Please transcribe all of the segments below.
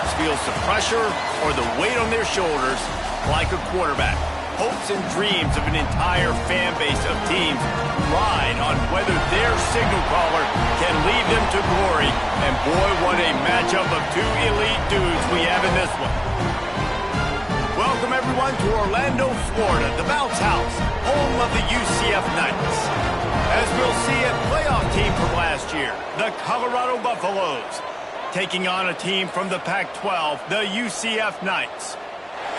sports feels the pressure or the weight on their shoulders like a quarterback. Hopes and dreams of an entire fan base of teams ride on whether their signal caller can lead them to glory. And boy, what a matchup of two elite dudes we have in this one. Welcome, everyone, to Orlando, Florida, the Bounce House, home of the UCF Knights. As we'll see, a playoff team from last year, the Colorado Buffaloes, taking on a team from the Pac-12, the UCF Knights.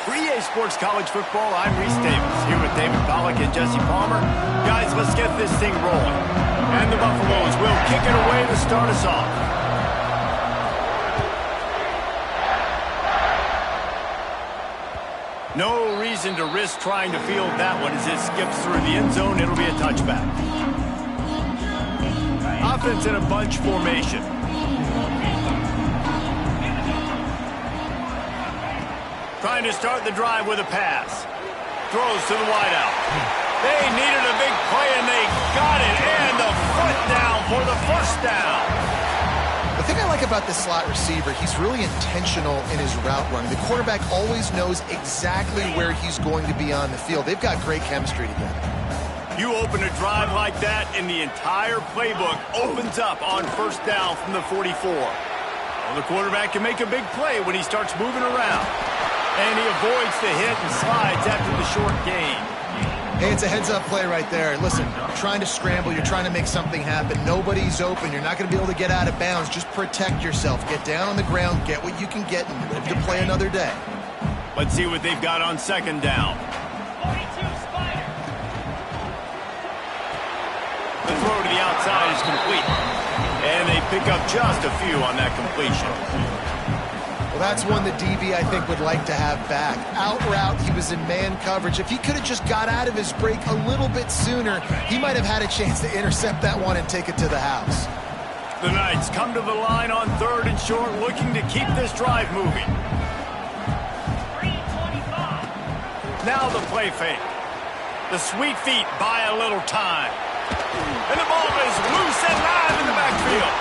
For EA Sports College Football, I'm Reese Davis, here with David Pollack and Jesse Palmer. Guys, let's get this thing rolling. And the Buffaloes will kick it away to start us off. No reason to risk trying to field that one as it skips through the end zone. It'll be a touchback. Offense in a bunch formation. Trying to start the drive with a pass. Throws to the wideout. They needed a big play, and they got it. And the foot down for the first down. The thing I like about this slot receiver, he's really intentional in his route running. The quarterback always knows exactly where he's going to be on the field. They've got great chemistry together. You open a drive like that, and the entire playbook opens up on first down from the 44. Well, the quarterback can make a big play when he starts moving around. And he avoids the hit and slides after the short gain. Hey, it's a heads-up play right there. Listen, you're trying to scramble. You're trying to make something happen. Nobody's open. You're not going to be able to get out of bounds. Just protect yourself. Get down on the ground. Get what you can get and live to play another day. Let's see what they've got on second down. The throw to the outside is complete. And they pick up just a few on that completion. Well, that's one the DB, I think, would like to have back. Out route, he was in man coverage. If he could have just got out of his break a little bit sooner, he might have had a chance to intercept that one and take it to the house. The Knights come to the line on third and short, looking to keep this drive moving. Now the play fake. The sweet feet buy a little time. And the ball is loose and live in the backfield.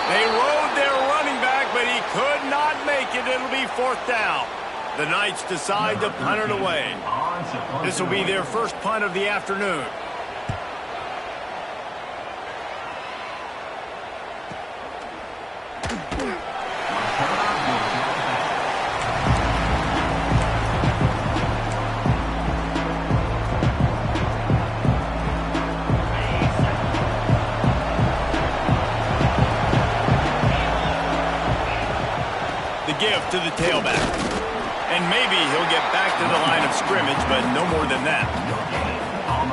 They rode their running back, but he could not make it. It'll be fourth down. The Knights decide to punt it away. This will be their first punt of the afternoon. Give to the tailback. And maybe he'll get back to the line of scrimmage, but no more than that.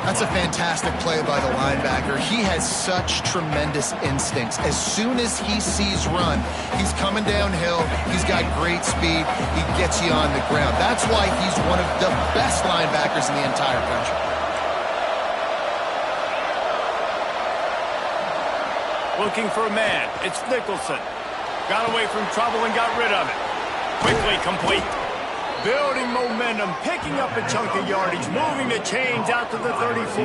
That's a fantastic play by the linebacker. He has such tremendous instincts. As soon as he sees run, he's coming downhill. He's got great speed. He gets you on the ground. That's why he's one of the best linebackers in the entire country. Looking for a man. It's Nicholson. Got away from trouble and got rid of it. Quickly complete. Building momentum, picking up a chunk of yardage, moving the chains out to the 34.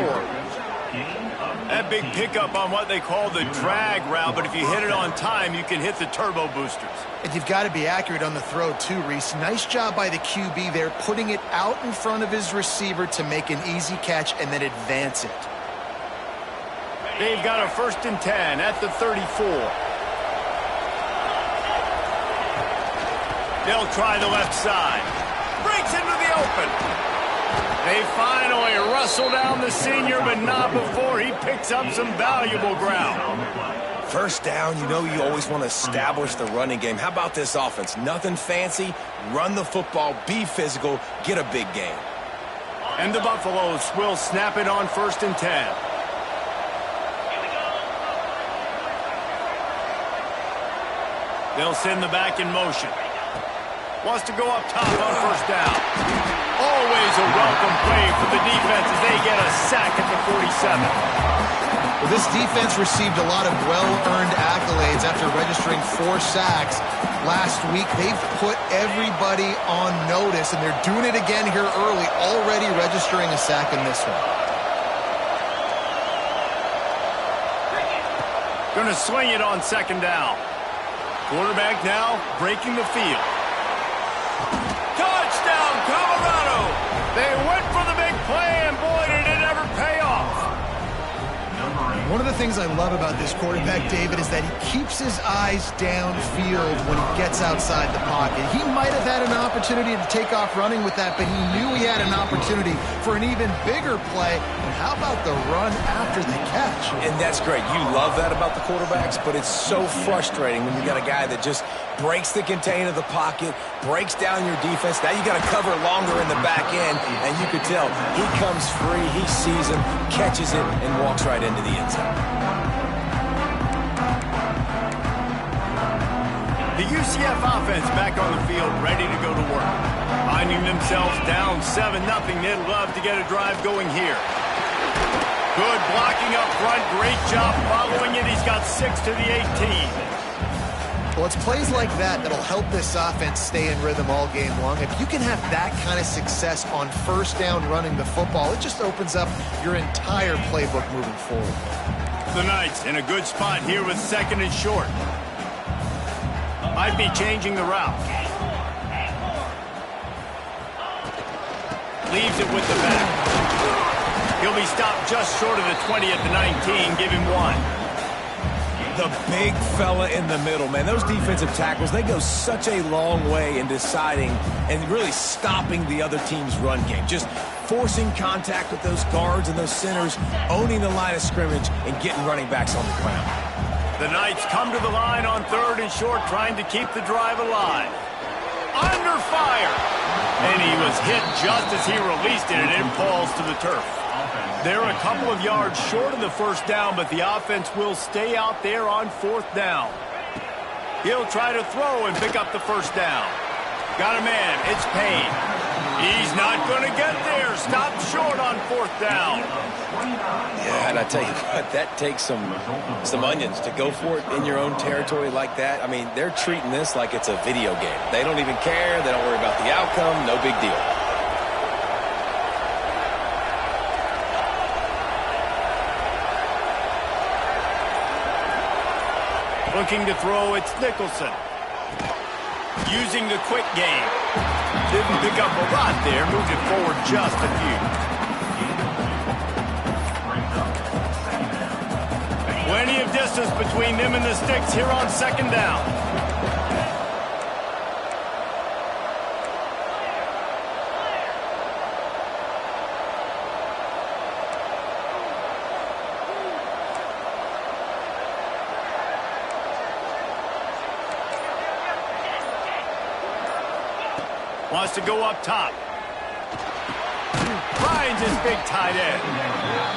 That big pickup on what they call the drag route, but if you hit it on time, you can hit the turbo boosters. And you've got to be accurate on the throw too, Reese. Nice job by the QB there, putting it out in front of his receiver to make an easy catch and then advance it. They've got a 1st and 10 at the 34. They'll try the left side. Breaks into the open. They finally wrestle down the senior, but not before he picks up some valuable ground. First down, you know you always want to establish the running game. How about this offense? Nothing fancy. Run the football, be physical, get a big gain. And the Buffaloes will snap it on 1st and 10. They'll send the back in motion. Wants to go up top on 1st down. Always a welcome play for the defense as they get a sack at the 47. Well, this defense received a lot of well-earned accolades after registering 4 sacks last week. They've put everybody on notice, and they're doing it again here early, already registering a sack in this one. Going to swing it on 2nd down. Quarterback now breaking the field. Touchdown, Colorado! They went for the big play, and boy, did it ever pay off. One of the things I love about this quarterback, David, is that he keeps his eyes downfield when he gets outside the pocket. He might have had an opportunity to take off running with that, but he knew he had an opportunity for an even bigger play. And how about the run after the catch? And that's great. You love that about the quarterbacks, but it's so frustrating when you got a guy that just breaks the contain of the pocket, breaks down your defense. Now you got to cover longer in the back end, and you could tell he comes free, he sees him, catches it, and walks right into the end zone. The UCF offense back on the field, ready to go to work. Finding themselves down 7-0, they'd love to get a drive going here. Good blocking up front, great job following it. He's got 6 to the 18. Well, it's plays like that that'll help this offense stay in rhythm all game long. If you can have that kind of success on first down running the football, it just opens up your entire playbook moving forward. The Knights in a good spot here with 2nd and short. Might be changing the route. Leaves it with the back. He'll be stopped just short of the 20 at the 19. Give him 1. The big fella in the middle, man. Those defensive tackles, they go such a long way in deciding and really stopping the other team's run game. Just forcing contact with those guards and those centers, owning the line of scrimmage, and getting running backs on the ground. The Knights come to the line on 3rd and short, trying to keep the drive alive. Under fire! And he was hit just as he released it, and it falls to the turf. They're a couple of yards short of the first down, but the offense will stay out there on 4th down. He'll try to throw and pick up the first down. Got a man. It's Payne. He's not going to get there. Stopped short on 4th down. Yeah, and I tell you what, that takes some onions to go for it in your own territory like that. I mean, they're treating this like it's a video game. They don't even care. They don't worry about the outcome. No big deal. Looking to throw, it's Nicholson. Using the quick game. Didn't pick up a lot there, moved it forward just a few. Plenty of distance between them and the sticks here on 2nd down. Wants to go up top. Finds his big tight end.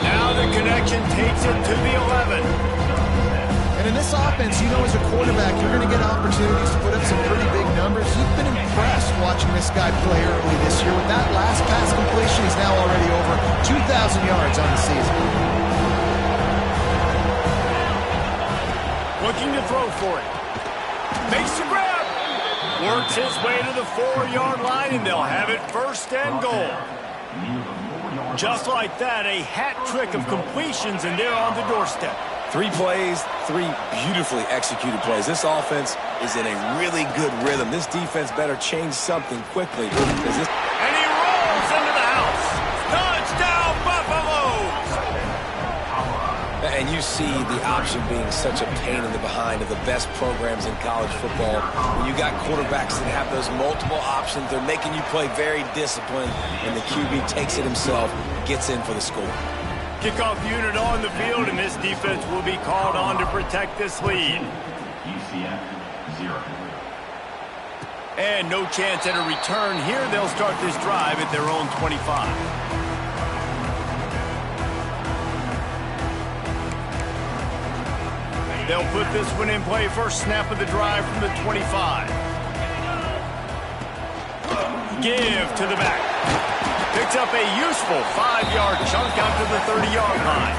Now the connection takes it to the 11. And in this offense, you know, as a quarterback, you're going to get opportunities to put up some pretty big numbers. You've been impressed watching this guy play early this year. With that last pass completion, he's now already over 2,000 yards on the season. Looking to throw for it. Makes the grab. Works his way to the 4-yard line, and they'll have it 1st and goal. Just like that, a hat trick of completions, and they're on the doorstep. 3 plays, 3 beautifully executed plays. This offense is in a really good rhythm. This defense better change something quickly. And he rolls into the house. Touchdown, Buffaloes! And you see the option being such a pain in the behind of the best programs in college football. When you got quarterbacks that have those multiple options, they're making you play very disciplined, and the QB takes it himself, gets in for the score. Kickoff unit on the field, and this defense will be called on to protect this lead. UCF 0. And no chance at a return here. They'll start this drive at their own 25. They'll put this one in play. First snap of the drive from the 25. Give to the back. Picks up a useful 5-yard chunk out to the 30-yard line.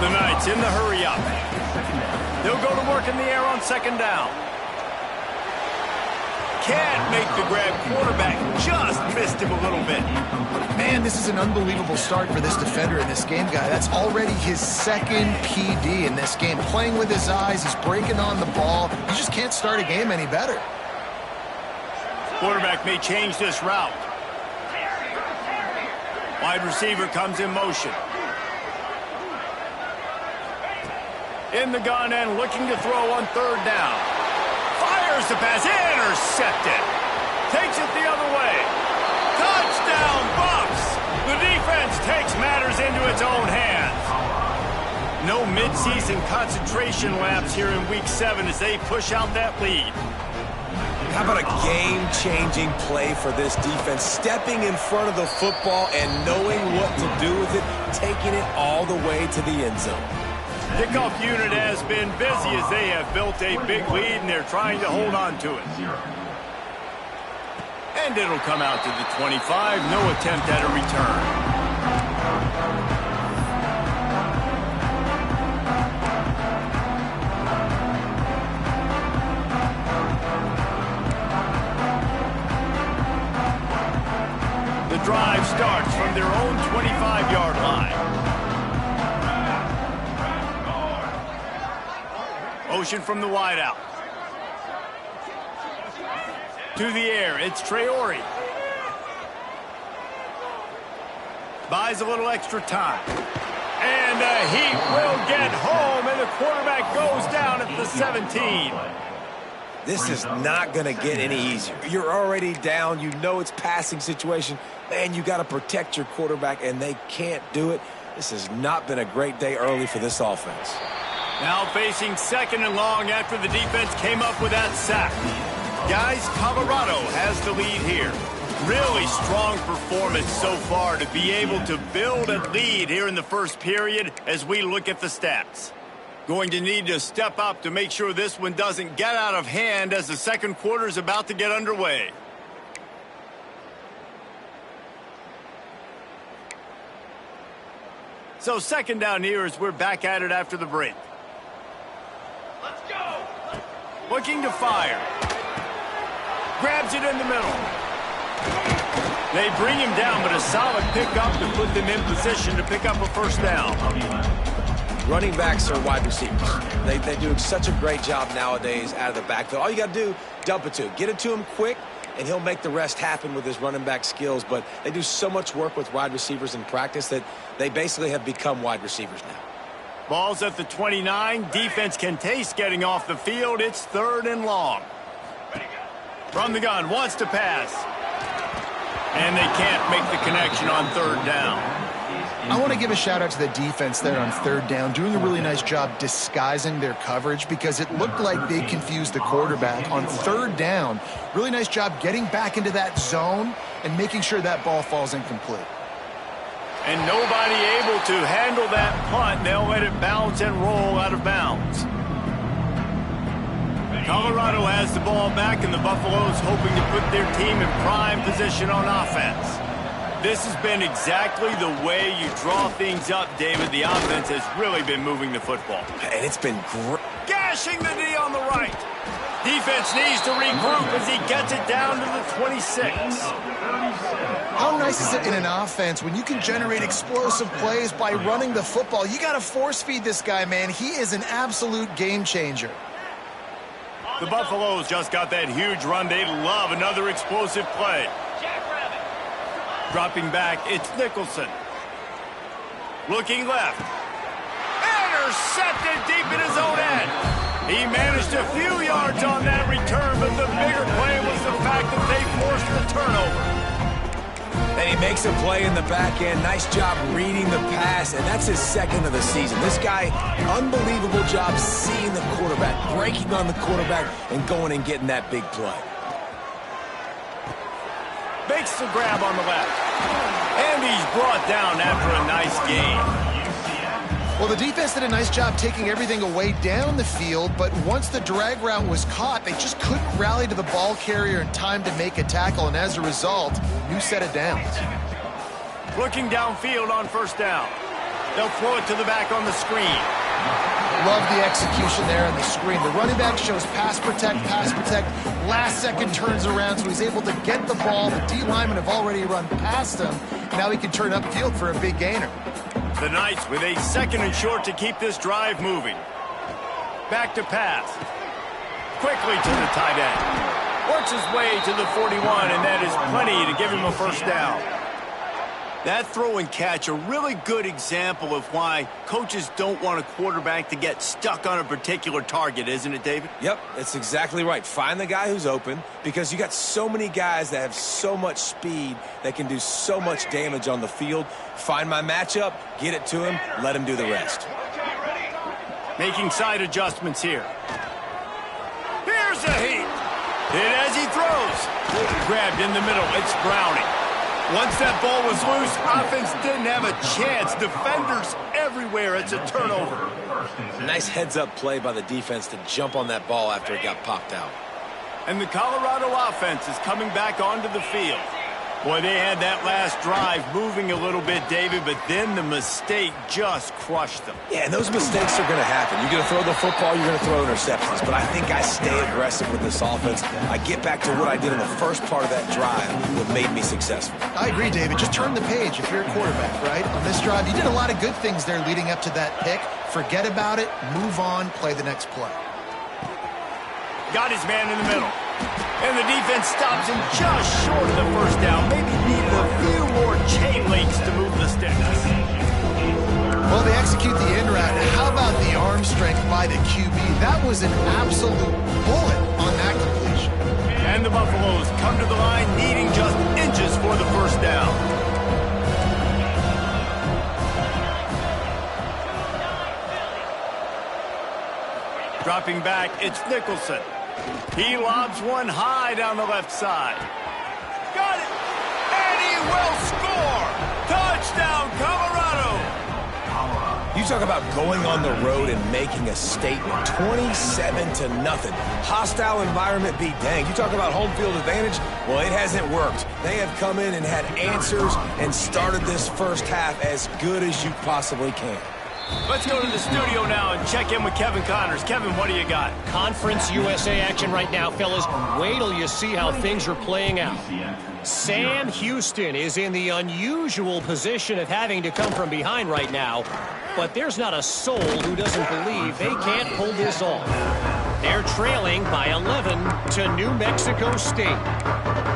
The Knights in the hurry up. They'll go to work in the air on 2nd down. Can't make the grab. Quarterback just missed him a little bit. Man, this is an unbelievable start for this defender in this game, guy. That's already his 2nd PD in this game. Playing with his eyes, he's breaking on the ball. You just can't start a game any better. Quarterback may change this route. Wide receiver comes in motion. In the gun and looking to throw on third down. Fires the pass. Intercepted. Takes it the other way. Touchdown, Bucs. The defense takes matters into its own hands. No midseason concentration lapse here in Week 7 as they push out that lead. How about a game-changing play for this defense? Stepping in front of the football and knowing what to do with it, taking it all the way to the end zone. Kickoff unit has been busy as they have built a big lead and they're trying to hold on to it. And it'll come out to the 25. No attempt at a return. The drive starts from their own 25-yard line. Motion from the wideout. To the air, it's Traore. Buys a little extra time. And he will get home, and the quarterback goes down at the 17. This is not going to get any easier. You're already down. You know it's passing situation. Man, you got to protect your quarterback, and they can't do it. This has not been a great day early for this offense. Now facing second and long after the defense came up with that sack. Guys, Colorado has the lead here. Really strong performance so far to be able to build a lead here in the first period as we look at the stats. Going to need to step up to make sure this one doesn't get out of hand as the second quarter is about to get underway. So second down here as we're back at it after the break. Let's go! Looking to fire. Grabs it in the middle. They bring him down, but a solid pickup to put them in position to pick up a first down. Running backs are wide receivers. They do such a great job nowadays out of the backfield. All you got to do, dump it to him. Get it to him quick, and he'll make the rest happen with his running back skills. But they do so much work with wide receivers in practice that they basically have become wide receivers now. Ball's at the 29. Defense can taste getting off the field. It's third and long. From the gun, wants to pass. And they can't make the connection on third down. I want to give a shout out to the defense there on third down, doing a really nice job disguising their coverage because it looked like they confused the quarterback on third down. Really nice job getting back into that zone and making sure that ball falls incomplete. And nobody able to handle that punt. They'll let it bounce and roll out of bounds. Colorado has the ball back, and the Buffaloes hoping to put their team in prime position on offense. This has been exactly the way you draw things up, David. The offense has really been moving the football. And it's been great. Gashing the knee on the right. Defense needs to regroup as he gets it down to the 26. How nice is it in an offense when you can generate explosive plays by running the football? You got to force feed this guy, man. He is an absolute game changer. The Buffaloes just got that huge run. They love another explosive play. Dropping back, it's Nicholson. Looking left. Intercepted deep in his own end. He managed a few yards on that return, but the bigger play was the fact that they forced the turnover. And he makes a play in the back end. Nice job reading the pass, and that's his second of the season. This guy, unbelievable job seeing the quarterback, breaking on the quarterback, and going and getting that big play. Makes the grab on the left. And he's brought down after a nice gain. Well, the defense did a nice job taking everything away down the field, but once the drag route was caught, they just couldn't rally to the ball carrier in time to make a tackle, and as a result, new set of downs. Looking downfield on first down. They'll throw it to the back on the screen. Love the execution there on the screen. The running back shows pass protect, last second turns around, so he's able to get the ball. The D linemen have already run past him. Now he can turn upfield for a big gainer. The Knights with a second and short to keep this drive moving. Back to pass. Quickly to the tight end. Works his way to the 41, and that is plenty to give him a first down. That throw and catch, a really good example of why coaches don't want a quarterback to get stuck on a particular target, isn't it, David? Yep, that's exactly right. Find the guy who's open, because you got so many guys that have so much speed that can do so much damage on the field. Find my matchup, get it to him, let him do the rest. Making side adjustments here. Here's a heat. Hit as he throws. Grabbed in the middle. It's Browning. Once that ball was loose, offense didn't have a chance. Defenders everywhere. It's a turnover. Nice heads-up play by the defense to jump on that ball after it got popped out. And the Colorado offense is coming back onto the field. Boy, they had that last drive moving a little bit, David, but then the mistake just crushed them. Yeah, and those mistakes are going to happen. You're going to throw the football, you're going to throw interceptions. But I think I stay aggressive with this offense. I get back to what I did in the first part of that drive that made me successful. I agree, David. Just turn the page if you're a quarterback, right? On this drive, you did a lot of good things there leading up to that pick. Forget about it, move on, play the next play. Got his man in the middle. And the defense stops him just short of the first down. Maybe needed a few more chain links to move the sticks. Well, they execute the in route. How about the arm strength by the QB? That was an absolute bullet on that completion. And the Buffaloes come to the line needing just inches for the first down. Dropping back, it's Nicholson. He lobs one high down the left side. Got it! And he will score! Touchdown, Colorado! You talk about going on the road and making a statement. 27-0. Hostile environment be danged. You talk about home field advantage. Well, it hasn't worked. They have come in and had answers and started this first half as good as you possibly can. Let's go to the studio now and check in with Kevin Connors. Kevin, what do you got? Conference USA action right now, fellas. Wait till you see how things are playing out. Sam Houston is in the unusual position of having to come from behind right now, but there's not a soul who doesn't believe they can't pull this off. They're trailing by 11 to New Mexico State.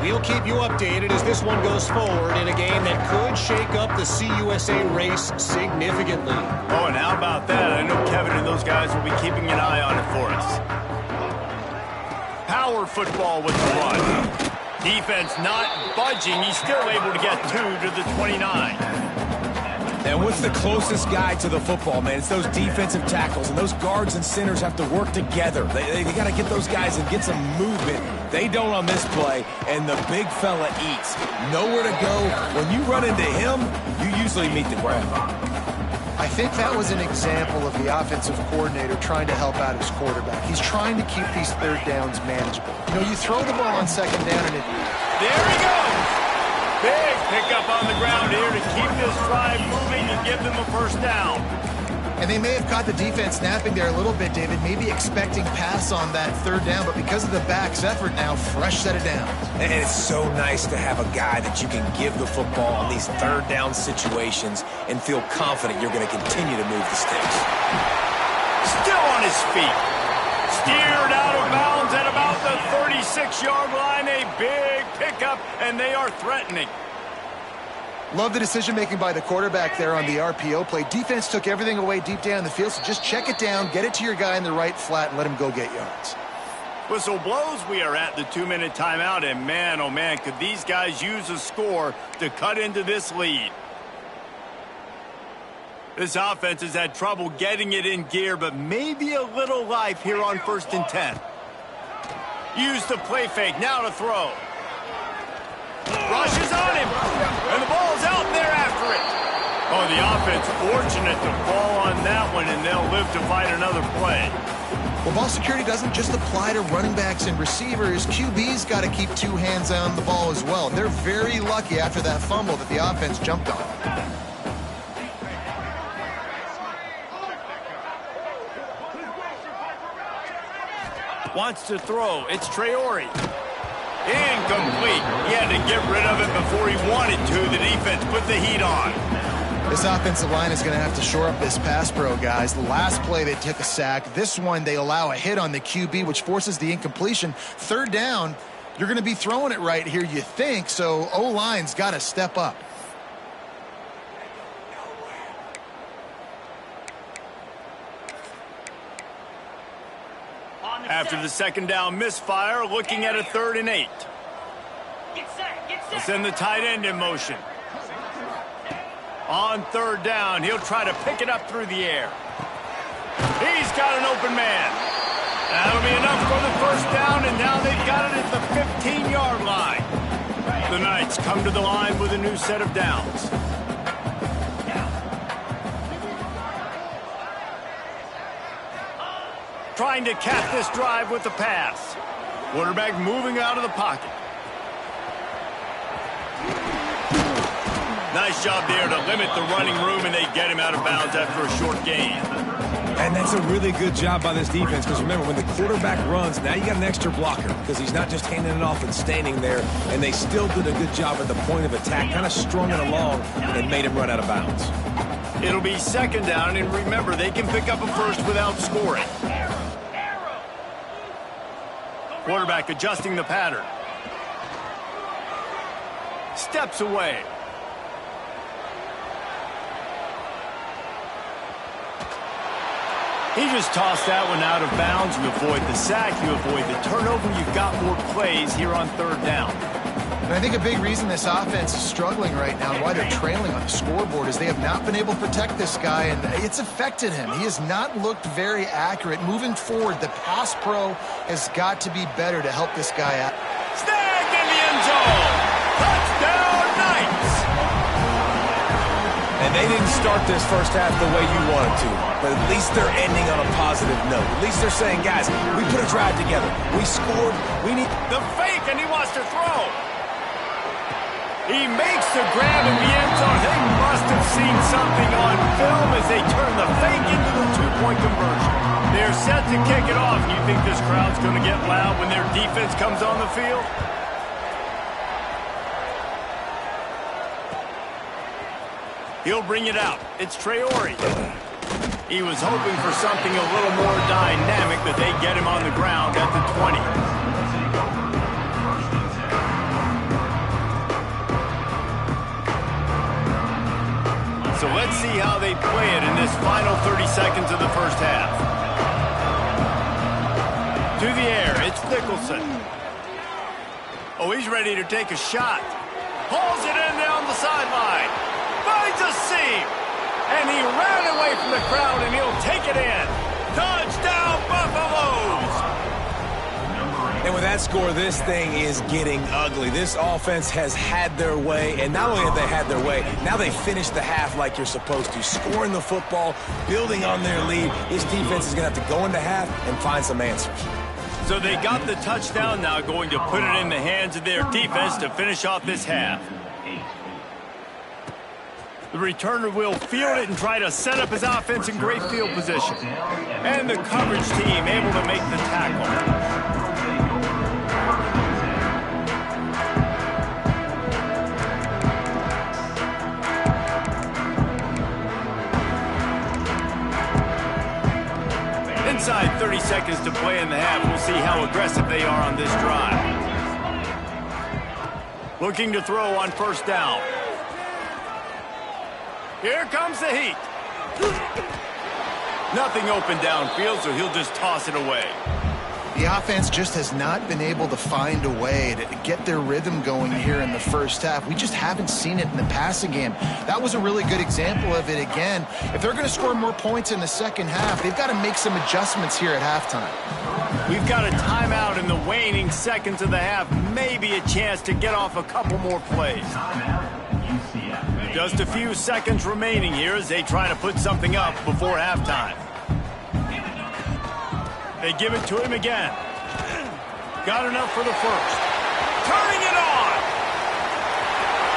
We'll keep you updated as this one goes forward in a game that could shake up the CUSA race significantly. Oh, and how about that? I know Kevin and those guys will be keeping an eye on it for us. Power football with the run. Defense not budging. He's still able to get 2 to the 29. And what's the closest guy to the football, man? It's those defensive tackles, and those guards and centers have to work together. They got to get those guys and get some movement. They don't on this play, and the big fella eats. Nowhere to go. When you run into him, you usually meet the ground. I think that was an example of the offensive coordinator trying to help out his quarterback. He's trying to keep these third downs manageable. You know, you throw the ball on second down, and there he goes! Big pickup on the ground here to keep this drive moving and give them a first down. And they may have caught the defense napping there a little bit, David, maybe expecting pass on that third down, but because of the back's effort now, fresh set of downs. And it's so nice to have a guy that you can give the football on these third down situations and feel confident you're going to continue to move the sticks. Still on his feet. Steered out of bounds at about the 36-yard line. A big pickup, and they are threatening. Love the decision-making by the quarterback there on the RPO play. Defense took everything away deep down the field, so just check it down, get it to your guy in the right flat, and let him go get yards. Whistle blows. We are at the 2-minute timeout, and man, oh man, could these guys use a score to cut into this lead. This offense has had trouble getting it in gear, but maybe a little life here on 1st and 10. Use the play fake, now to throw. Rushes on him, and the ball's out there after it. Oh, the offense fortunate to fall on that one, and they'll live to fight another play. Well, ball security doesn't just apply to running backs and receivers. QB's got to keep 2 hands on the ball as well. They're very lucky after that fumble that the offense jumped on. Wants to throw. It's Traore. Incomplete. He had to get rid of it before he wanted to. The defense put the heat on. This offensive line is going to have to shore up this pass pro, guys. The last play they took a sack. This one they allow a hit on the QB, which forces the incompletion. Third down, You're going to be throwing it right here, you think, so O-line's got to step up. After the second down misfire, looking at a 3rd and 8. We'll send the tight end in motion. On 3rd down, he'll try to pick it up through the air. He's got an open man. That'll be enough for the 1st down, and now they've got it at the 15-yard line. The Knights come to the line with a new set of downs. Trying to cap this drive with the pass. Quarterback moving out of the pocket. Nice job there to limit the running room, and they get him out of bounds after a short gain. And that's a really good job by this defense, because remember, when the quarterback runs, now you got an extra blocker, because he's not just handing it off and standing there, and they still did a good job at the point of attack, kind of strung it along and made him run out of bounds. It'll be 2nd down, and remember, they can pick up a first without scoring. Quarterback adjusting the pattern. Steps away. He just tossed that one out of bounds. You avoid the sack, you avoid the turnover. You've got more plays here on 3rd down. And I think a big reason this offense is struggling right now, why they're trailing on the scoreboard, is they have not been able to protect this guy, and it's affected him. He has not looked very accurate. Moving forward, the pass pro has got to be better to help this guy out. Snagged in the end zone. Touchdown, Knights. And they didn't start this first half the way you wanted to, but at least they're ending on a positive note. At least they're saying, guys, we put a drive together. We scored. We need the fake, and he wants to throw. He makes the grab in the end zone. They must have seen something on film as they turn the fake into the 2-point conversion. They're set to kick it off. You think this crowd's going to get loud when their defense comes on the field? He'll bring it out. It's Traore. He was hoping for something a little more dynamic, but they get him on the ground at the 20. So let's see how they play it in this final 30 seconds of the first half. To the air, it's Nicholson. Oh, he's ready to take a shot. Pulls it in down the sideline. Finds a seam. And he ran away from the crowd, and he'll take it in. Touchdown, Buffaloes! And with that score, this thing is getting ugly. This offense has had their way, and not only have they had their way, now they finished the half like you're supposed to, scoring the football, building on their lead. This defense is going to have to go into half and find some answers. So they got the touchdown, now going to put it in the hands of their defense to finish off this half. The returner will field it and try to set up his offense in great field position. And the coverage team able to make the tackle. Inside 30 seconds to play in the half. We'll see how aggressive they are on this drive. Looking to throw on 1st down. Here comes the heat. Nothing open downfield, so he'll just toss it away. The offense just has not been able to find a way to get their rhythm going here in the first half. We just haven't seen it in the passing game. That was a really good example of it again. If they're going to score more points in the second half, they've got to make some adjustments here at halftime. We've got a timeout in the waning seconds of the half. Maybe a chance to get off a couple more plays. Just a few seconds remaining here as they try to put something up before halftime. They give it to him again. Got enough for the first. Turning it on.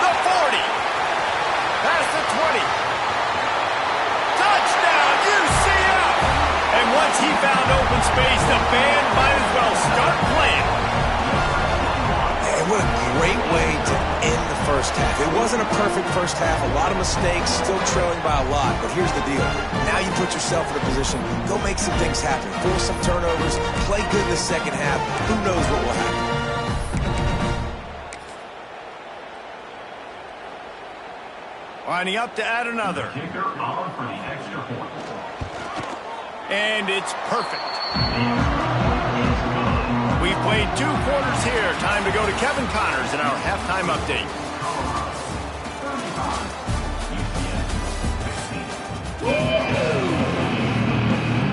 The 40. Past the 20. Touchdown, UCF. And once he found open space, the band might as well start playing. And what a great way to end the first half. It wasn't a perfect first half. A lot of mistakes, still trailing by a lot. But here's the deal. Now you put yourself in a position, go make some things happen. Force some turnovers, play good in the second half. Who knows what will happen? Lining up to add another. Kicker on for the extra point. And it's perfect. We've played 2 quarters here. Time to go to Kevin Connors in our halftime update.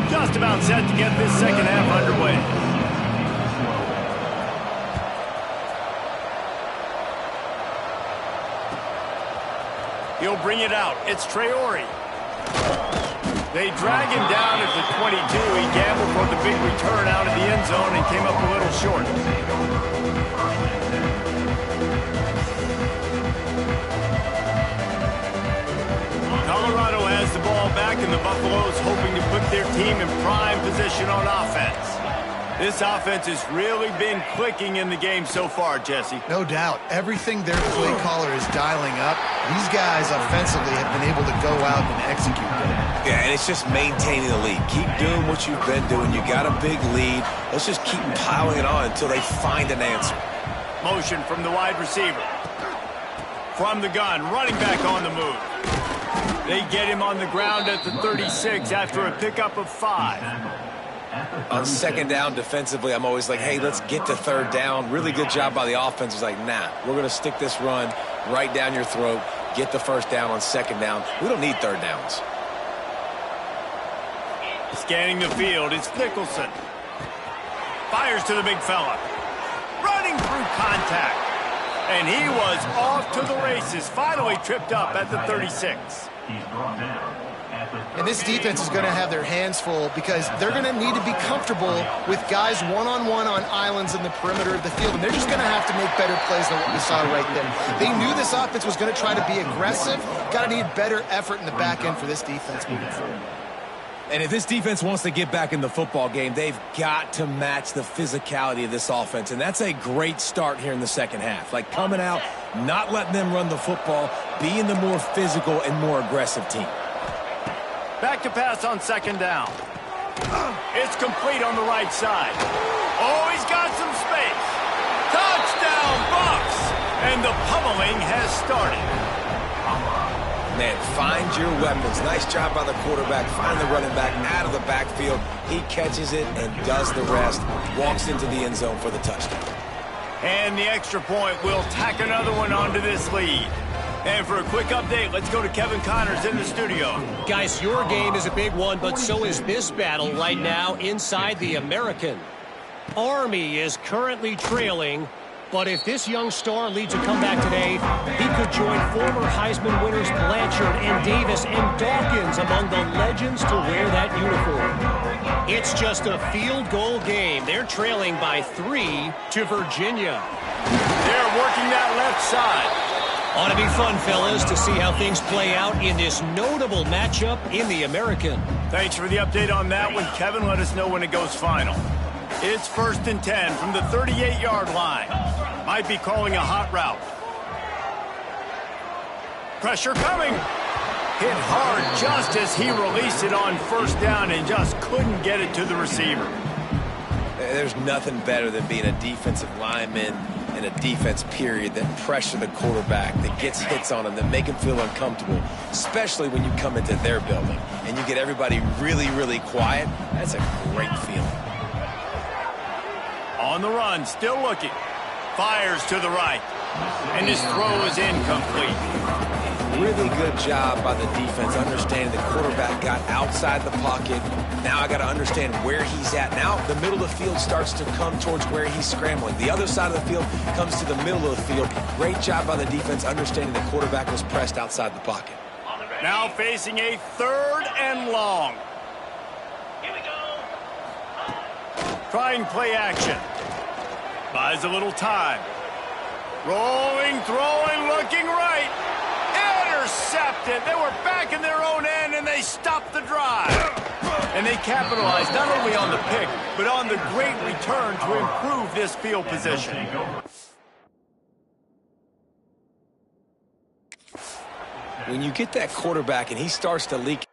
Just about set to get this second half underway. He'll bring it out. It's Traore. They drag him down at the 22. He gambled for the big return out of the end zone and came up a little short. Colorado has the ball back, and the Buffaloes hoping to put their team in prime position on offense. This offense has really been clicking in the game so far, Jesse. No doubt. Everything their play caller is dialing up, these guys offensively have been able to go out and execute. Yeah, and it's just maintaining the lead. Keep doing what you've been doing. You got a big lead. Let's just keep piling it on until they find an answer. Motion from the wide receiver. From the gun, running back on the move. They get him on the ground at the 36 after a pickup of 5. On second down defensively, I'm always like, hey, let's get to third down. Really good job by the offense. It's like, nah, we're going to stick this run right down your throat, get the first down on second down. We don't need third downs. Scanning the field, it's Nicholson. Fires to the big fella. Running through contact. And he was off to the races, finally tripped up at the 36. He's brought down. And this defense is going to have their hands full because they're going to need to be comfortable with guys one-on-one on islands in the perimeter of the field. And they're just going to have to make better plays than what we saw right there. They knew this offense was going to try to be aggressive. Got to need better effort in the back end for this defense moving forward. And if this defense wants to get back in the football game, they've got to match the physicality of this offense. And that's a great start here in the second half. Like coming out, not letting them run the football, being the more physical and more aggressive team. Back to pass on second down. It's complete on the right side. Oh, he's got some space. Touchdown, Bucs! And the pummeling has started. Man, find your weapons. Nice job by the quarterback. Find the running back out of the backfield. He catches it and does the rest. Walks into the end zone for the touchdown. And the extra point will tack another one onto this lead. And for a quick update, let's go to Kevin Connors in the studio. Guys, your game is a big one, but so is this battle right now inside the American. Army is currently trailing, but if this young star leads a comeback today, he could join former Heisman winners Blanchard and Davis and Dawkins among the legends to wear that uniform. It's just a field goal game. They're trailing by 3 to Virginia. They're working that left side. Ought to be fun, fellas, to see how things play out in this notable matchup in the American. Thanks for the update on that one, Kevin. Let us know when it goes final. It's 1st and 10 from the 38-yard line. Might be calling a hot route. Pressure coming. Hit hard just as he released it on first down and just couldn't get it to the receiver. There's nothing better than being a defensive lineman in a defense period that pressure the quarterback, that gets hits on him, that make him feel uncomfortable, especially when you come into their building and you get everybody really, really quiet. That's a great feeling. On the run, still looking. Fires to the right. And his throw is incomplete. Really good job by the defense understanding the quarterback got outside the pocket. Now I got to understand where he's at. Now the middle of the field starts to come towards where he's scrambling. The other side of the field comes to the middle of the field. Great job by the defense understanding the quarterback was pressed outside the pocket. Now facing a 3rd and long. Here we go. Trying play action. Buys a little time. Rolling, throwing, looking right. Intercepted. They were back in their own end, and they stopped the drive. And they capitalized not only on the pick, but on the great return to improve this field position. When you get that quarterback and he starts to leak